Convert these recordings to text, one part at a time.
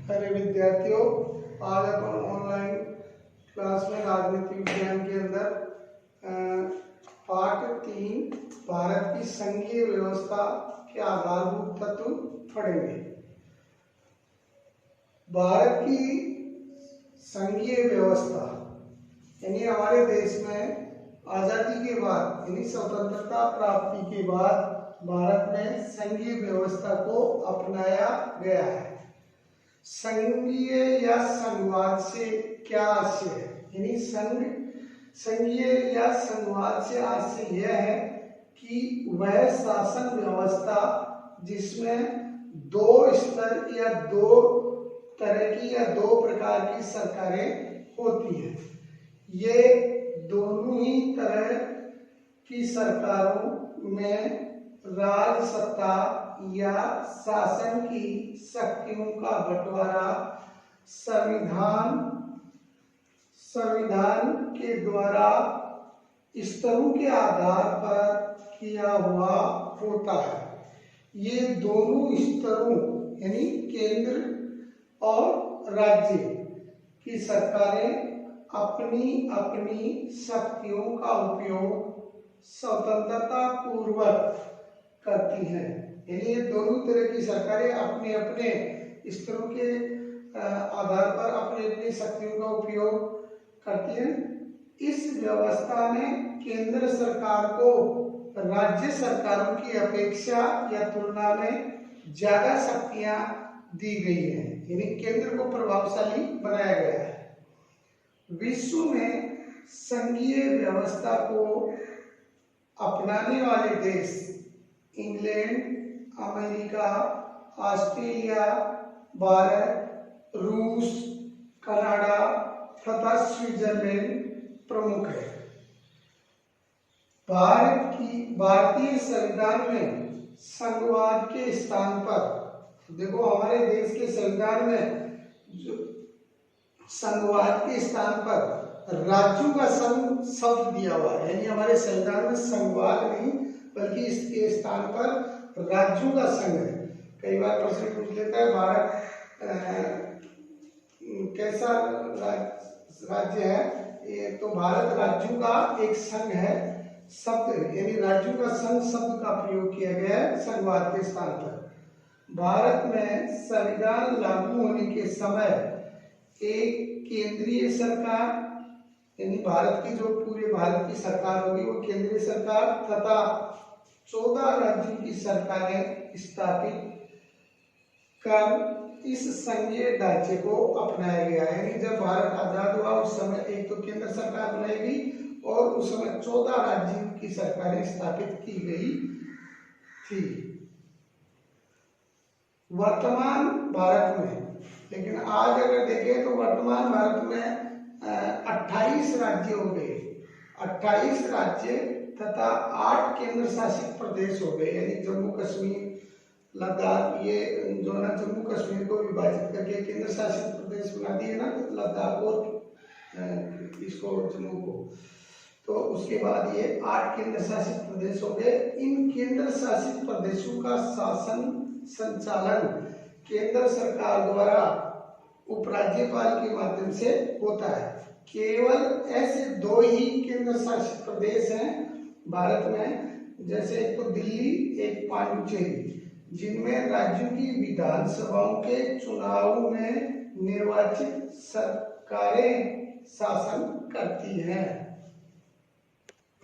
अरे विद्यार्थियों, आज अपन ऑनलाइन क्लास में राजनीति विज्ञान के अंदर पाठ 3 भारत की संघीय व्यवस्था के आधारभूत तत्व पढ़ेंगे। भारत की संघीय व्यवस्था यानी हमारे देश में आज़ादी के बाद यानी स्वतंत्रता प्राप्ति के बाद भारत में संघीय व्यवस्था को अपनाया गया है। संघीय या संघवाद से क्या आशय है? यानी संघीय या संघवाद से आशय यह है कि वह शासन व्यवस्था जिसमें दो स्तर या दो तरह की या दो प्रकार की सरकारें होती हैं। ये दोनों ही तरह की सरकारों में राज सत्ता या शासन की शक्तियों का बंटवारा संविधान के द्वारा स्तरों के आधार पर किया हुआ होता है। ये दोनों स्तरों यानी केंद्र और राज्य की सरकारें अपनी अपनी शक्तियों का उपयोग स्वतंत्रता पूर्वक करती हैं। यानी ये दोनों तरह की सरकारें अपने अपने स्तरों के आधार पर अपनी अपनी शक्तियों का उपयोग करती हैं। इस व्यवस्था में केंद्र सरकार को राज्य सरकारों की अपेक्षा या तुलना में ज्यादा शक्तियां दी गई हैं, यानी केंद्र को प्रभावशाली बनाया गया है। विश्व में संघीय व्यवस्था को अपनाने वाले देश इंग्लैंड, अमेरिका, ऑस्ट्रेलिया, भारत, रूस, कनाडा तथा स्विट्जरलैंड प्रमुख है। भारतीय संविधान में संघवाद के स्थान पर देखो, हमारे देश के संविधान में जो संघवाद के स्थान पर राज्यों का संघ शब्द दिया हुआ है, यानी हमारे संविधान में संघवाद नहीं बल्कि इसके स्थान पर राज्यों का संघ है। कई बार प्रश्न पूछ लेता है भारत कैसा राज्य है? ये तो भारत राज्यों का एक संघ है। शब्द यानी राज्यों का संघ शब्द का प्रयोग किया गया है संघवाद के स्थान पर। भारत में संविधान लागू होने के समय एक केंद्रीय सरकार यानी भारत की जो पूरे भारत की सरकार होगी वो केंद्रीय सरकार तथा 14 राज्यों की सरकारें स्थापित कर इस संघीय ढांचे को अपनाया गया है। यानी जब भारत आजाद हुआ उस समय एक तो केंद्र सरकार बनाई गई और उस समय 14 राज्यों की सरकारें स्थापित की गई थी। वर्तमान भारत में, लेकिन आज अगर देखें तो वर्तमान भारत में 28 राज्य हो गए, 28 राज्य तथा 8 केंद्र शासित प्रदेश हो गए। यानी जम्मू कश्मीर, लद्दाख, ये जो ना जम्मू कश्मीर को विभाजित करके केंद्र शासित प्रदेश बना दिए ना, लद्दाख और इसको जम्मू को, तो उसके बाद ये 8 केंद्र शासित प्रदेश हो गए। इन केंद्र शासित प्रदेशों का शासन संचालन केंद्र सरकार द्वारा उपराज्यपाल के माध्यम से होता है। केवल ऐसे 2 ही केंद्र शासित प्रदेश हैं भारत में, जैसे एक तो दिल्ली, एक पांडिचेरी, जिनमें राज्यों की विधानसभाओं के चुनाव में निर्वाचित सरकारें शासन करती हैं।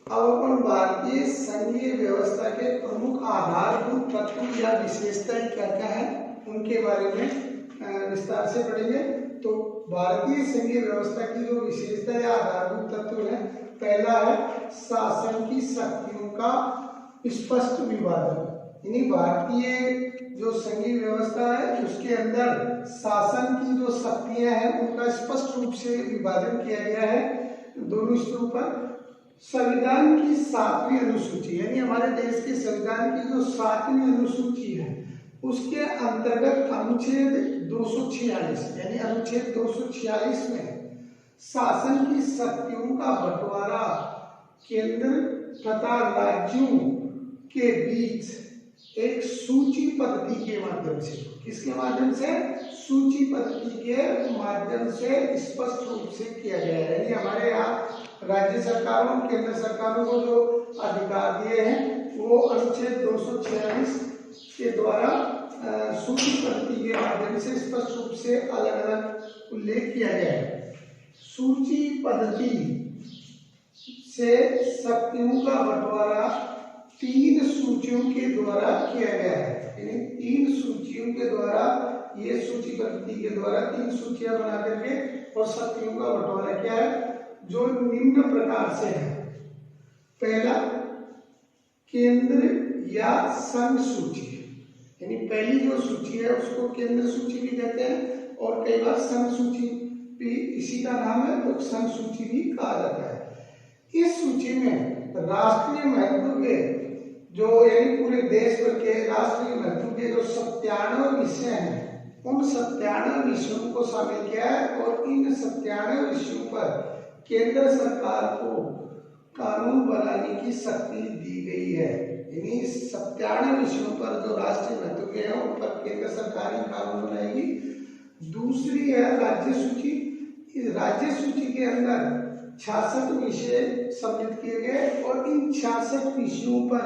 अब अपन भारतीय संघीय व्यवस्था के प्रमुख आधारभूत तत्व या विशेषताएं क्या क्या है उनके बारे में विस्तार से पढ़ेंगे। तो भारतीय संघीय व्यवस्था की जो विशेषता या आधारभूत तत्व है, पहला है शासन की शक्तियों का स्पष्ट विभाजन। यानी भारतीय जो संघीय व्यवस्था है उसके अंदर शासन की जो शक्तियां हैं उनका स्पष्ट रूप से विभाजन किया गया है दोनों स्तरों पर। संविधान की 7वीं अनुसूची यानी हमारे देश के संविधान की जो 7वीं अनुसूची है उसके अंतर्गत अनुच्छेद 246 यानी अनुच्छेद 246 में शासन की शक्तियों का बंटवारा केंद्र तथा राज्यों के बीच एक सूची पद्धति के माध्यम से, किसके माध्यम से? सूची पद्धति के माध्यम से स्पष्ट रूप से किया गया है। यानी हमारे यहाँ राज्य सरकारों केंद्र सरकारों को जो अधिकार दिए हैं वो अनुच्छेद 246 के द्वारा सूची पद्धति के माध्यम से स्पष्ट रूप से अलग अलग उल्लेख किया गया है। सूची पद्धति से शक्तियों का बंटवारा 3 सूचियों के द्वारा किया गया है। यानी 3 सूचियों के द्वारा, ये सूची पद्धति के द्वारा 3 सूचियां बना करके और शक्तियों का बंटवारा किया है, जो निम्न प्रकार से है। पहला, केंद्र या संघ सूची, यानी पहली जो सूची है उसको केंद्र सूची भी कहते हैं और कई बार संघ सूची भी इसी का नाम है, तो संघ सूची भी कहा जाता है। इस सूची में राष्ट्रीय महत्व के जो, यानी पूरे देश भर के राष्ट्रीय महत्व के जो 97 विषय हैं, उन 97 विषयों को शामिल किया है और इन 97 विषयों पर केंद्र सरकार को कानून बनाने की शक्ति दी गई है। यानी 97 विषयों पर जो राष्ट्रीय महत्व के हैं उन पर केंद्र सरकार ही कानून बनाएगी। दूसरी है राज्य सूची। इस राज्य सूची के अंदर 66 विषय सम्मिलित किए गए और इन 66 विषयों पर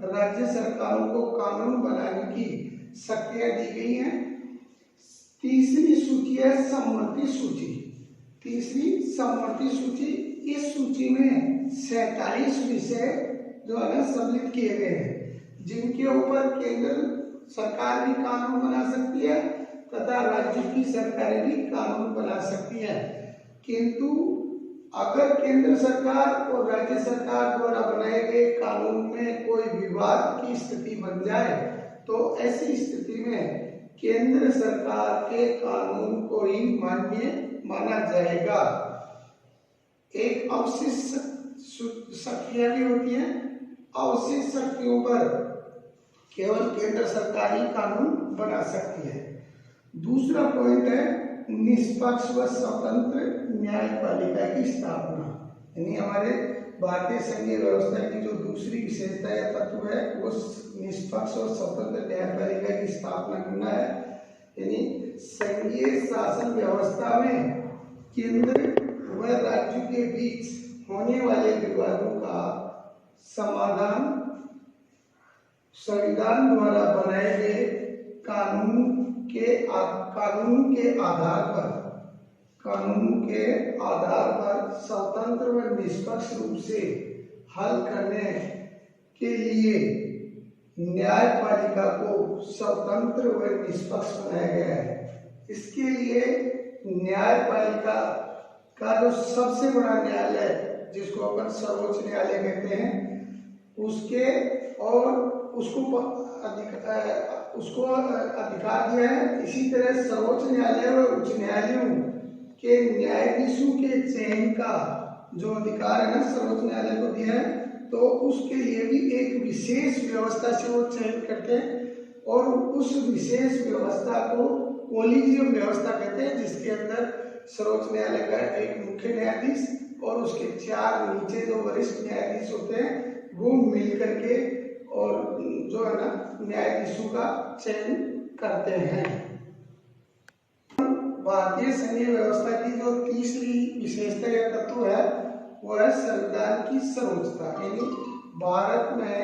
राज्य सरकारों को कानून बनाने की शक्तियां दी गई हैं। तीसरी सूची है सम्मति सूची। तीसरी सम्मति सूची, इस सूची में 47 विषय जो है ना सम्मिलित किए गए हैं, जिनके ऊपर केंद्र सरकार भी कानून बना सकती है तथा राज्य की सरकारें भी कानून बना सकती हैं। किंतु अगर केंद्र सरकार और राज्य सरकार द्वारा बनाए गए कानून में कोई विवाद की स्थिति बन जाए तो ऐसी स्थिति में केंद्र सरकार के कानून को ही मान्य माना जाएगा। एक अवशिष्ट शक्तियां भी होती हैं, अवशिष्ट शक्तियों पर केवल केंद्र सरकार ही कानून बना सकती है। दूसरा पॉइंट है निष्पक्ष व स्वतंत्र न्यायपालिका की स्थापना। यानी हमारे भारतीय संघीय व्यवस्था की जो दूसरी विशेषता या तत्व है वो निष्पक्ष और स्वतंत्र न्यायपालिका की स्थापना करना है। यानी संघीय शासन व्यवस्था में केंद्र व राज्यों के बीच होने वाले विवादों का समाधान संविधान द्वारा बनाए गए कानून के आधार पर स्वतंत्र व निष्पक्ष रूप से हल करने के लिए न्यायपालिका को स्वतंत्र व निष्पक्ष बनाया गया है। इसके लिए न्यायपालिका का जो सबसे बड़ा न्यायालय, जिसको अपन सर्वोच्च न्यायालय कहते हैं, उसके और उसको अधिकार दिया है। इसी तरह सर्वोच्च न्यायालय व उच्च न्यायालयों के न्यायाधीशों के चयन का जो अधिकार है ना सर्वोच्च न्यायालय को दिया है, तो उसके लिए भी एक विशेष व्यवस्था से वो चयन करते हैं और उस विशेष व्यवस्था को कोलिजियम व्यवस्था कहते हैं, जिसके अंदर सर्वोच्च न्यायालय का एक मुख्य न्यायाधीश और उसके 4 नीचे जो वरिष्ठ न्यायाधीश होते हैं वो मिल करके और जो है ना न्यायाधीशों का चयन करते हैं। भारतीय संघीय व्यवस्था की जो तीसरी विशेषता या तत्व है वो है संविधान की सर्वोच्चता। यानी भारत में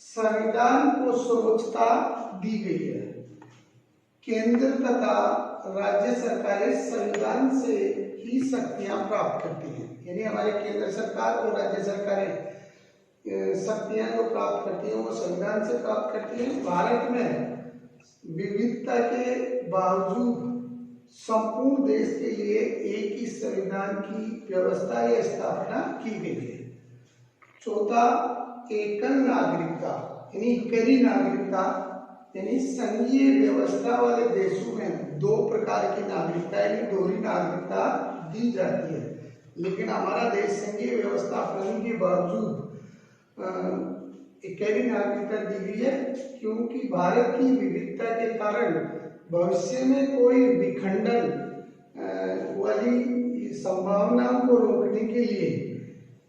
संविधान को सर्वोच्चता दी गई है। केंद्र तथा राज्य सरकारें संविधान से ही शक्तियां प्राप्त करती हैं। यानी हमारे केंद्र सरकार और राज्य सरकारें शक्तियां जो प्राप्त करती हैं वो संविधान से प्राप्त करती हैं। भारत में विविधता के बावजूद संपूर्ण देश के लिए एक ही संविधान की व्यवस्था या स्थापना की गई है। चौथा, एकल नागरिकता यानी इकरी नागरिकता। यानी संघीय व्यवस्था वाले देशों में 2 प्रकार की नागरिकता यानी दोहरी नागरिकता दी जाती है, लेकिन हमारा देश संघीय व्यवस्था होने के बावजूद इकरी नागरिकता दी गई है, क्योंकि भारत की विविधता के कारण भविष्य में कोई विखंडन वाली संभावनाओं को रोकने के लिए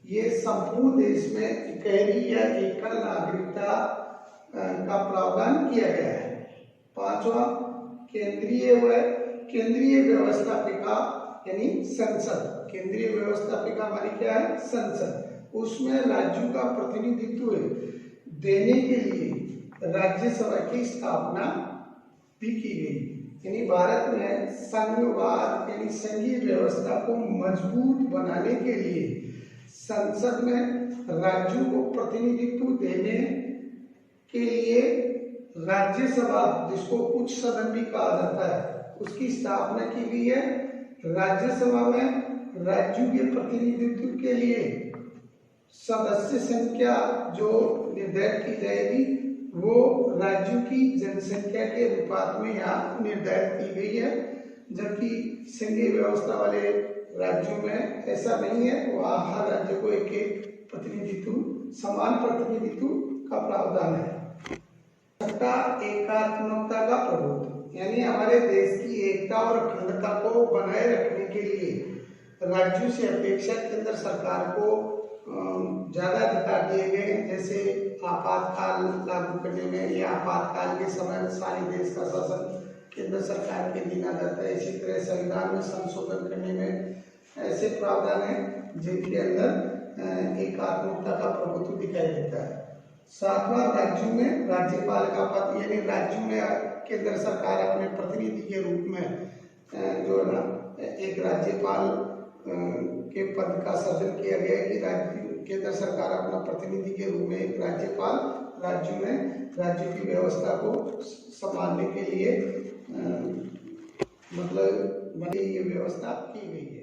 ये संपूर्ण देश में इकहरी या एकल नागरिकता का प्रावधान किया गया है। 5वां, केंद्रीय व्यवस्थापिका यानी संसद। केंद्रीय व्यवस्थापिका हमारी क्या है? संसद। उसमें राज्यों का प्रतिनिधित्व देने के लिए राज्यसभा की स्थापना भी की गई। यानी भारत में संघवाद यानी संघीय व्यवस्था को मजबूत बनाने के लिए संसद में राज्यों को प्रतिनिधित्व देने के लिए राज्यसभा, जिसको उच्च सदन भी कहा जाता है, उसकी स्थापना की गई है। राज्यसभा में राज्यों के प्रतिनिधित्व के लिए सदस्य संख्या जो निर्धारित की जाएगी वो राज्यों की जनसंख्या के अनुपात में यहाँ निर्धारित की गई है, जबकि संघीय व्यवस्था वाले राज्यों में ऐसा नहीं है। वहाँ हर राज्य को एक एक प्रतिनिधित्व, समान प्रतिनिधित्व का प्रावधान है। सत्ता एकात्मकता का प्रबोध, यानी हमारे देश की एकता और अखंडता को बनाए रखने के लिए राज्यों से अपेक्षा केंद्र सरकार को ज्यादा अधिकार दिए गए। जैसे आपातकाल लागू करने में या आपातकाल के समय सारे देश का शासन केंद्र सरकार के अधीन आ जाता है। इसी तरह संविधान में संशोधन करने में ऐसे प्रावधान है जिनके अंदर एकात्मकता का प्रभुत्व दिखाई देता है। सातवां, राज्यों में राज्यपाल का पद, यानी राज्यों में केंद्र सरकार अपने प्रतिनिधि के रूप में जो है ना एक राज्यपाल के पद का सृजन किया गया है कि राज्य केंद्र सरकार अपना प्रतिनिधि के रूप में एक राज्यपाल राज्यों में राज्य की व्यवस्था को संभालने के लिए मतलब ये व्यवस्था की गई है।